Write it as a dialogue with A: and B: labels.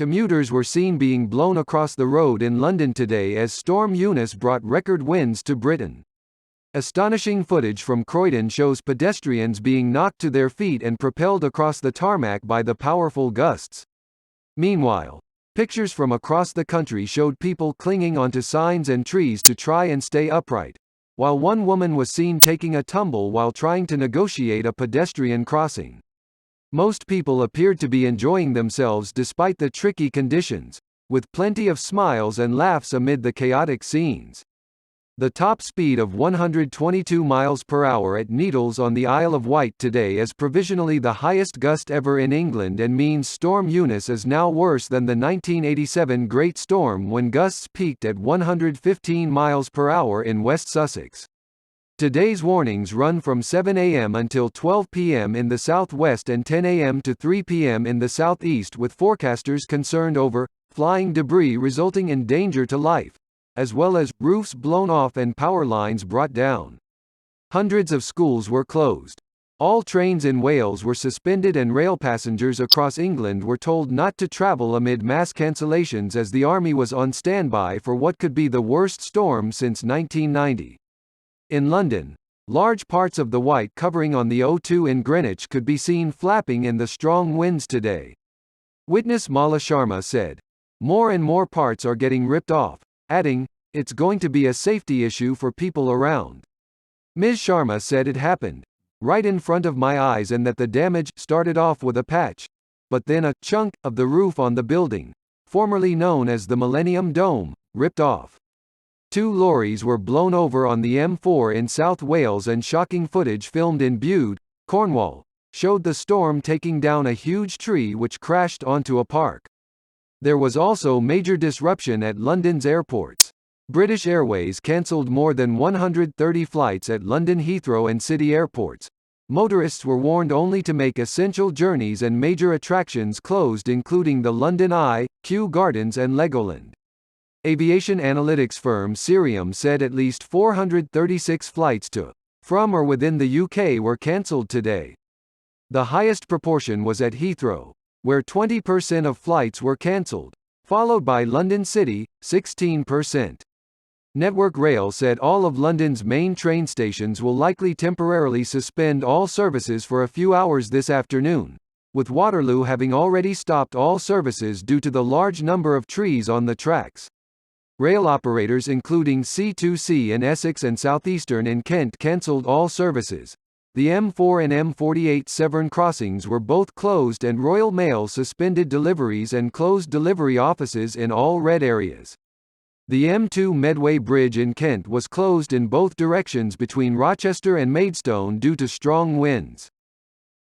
A: Commuters were seen being blown across the road in London today as Storm Eunice brought record winds to Britain. Astonishing footage from Croydon shows pedestrians being knocked to their feet and propelled across the tarmac by the powerful gusts. Meanwhile, pictures from across the country showed people clinging onto signs and trees to try and stay upright, while one woman was seen taking a tumble while trying to negotiate a pedestrian crossing. Most people appeared to be enjoying themselves despite the tricky conditions, with plenty of smiles and laughs amid the chaotic scenes. The top speed of 122 miles per hour at Needles on the Isle of Wight today is provisionally the highest gust ever in England and means Storm Eunice is now worse than the 1987 Great Storm when gusts peaked at 115 miles per hour in West Sussex. Today's warnings run from 7 a.m. until 12 p.m. in the southwest and 10 a.m. to 3 p.m. in the southeast, with forecasters concerned over flying debris resulting in danger to life, as well as roofs blown off and power lines brought down. Hundreds of schools were closed. All trains in Wales were suspended and rail passengers across England were told not to travel amid mass cancellations as the army was on standby for what could be the worst storm since 1990. In London, large parts of the white covering on the O2 in Greenwich could be seen flapping in the strong winds today. Witness Mala Sharma said, "More and more parts are getting ripped off," adding, "It's going to be a safety issue for people around." Ms. Sharma said it happened right in front of my eyes and that the damage started off with a patch, but then a chunk of the roof on the building, formerly known as the Millennium Dome, ripped off. 2 lorries were blown over on the M4 in South Wales and shocking footage filmed in Brighton, Cornwall, showed the storm taking down a huge tree which crashed onto a park. There was also major disruption at London's airports. British Airways cancelled more than 130 flights at London Heathrow and City airports. Motorists were warned only to make essential journeys and major attractions closed, including the London Eye, Kew Gardens and Legoland. Aviation analytics firm Cirium said at least 436 flights to, from or within the UK were cancelled today. The highest proportion was at Heathrow, where 20% of flights were cancelled, followed by London City, 16%. Network Rail said all of London's main train stations will likely temporarily suspend all services for a few hours this afternoon, with Waterloo having already stopped all services due to the large number of trees on the tracks. Rail operators including C2C in Essex and Southeastern in Kent cancelled all services. The M4 and M48 Severn crossings were both closed and Royal Mail suspended deliveries and closed delivery offices in all red areas. The M2 Medway Bridge in Kent was closed in both directions between Rochester and Maidstone due to strong winds.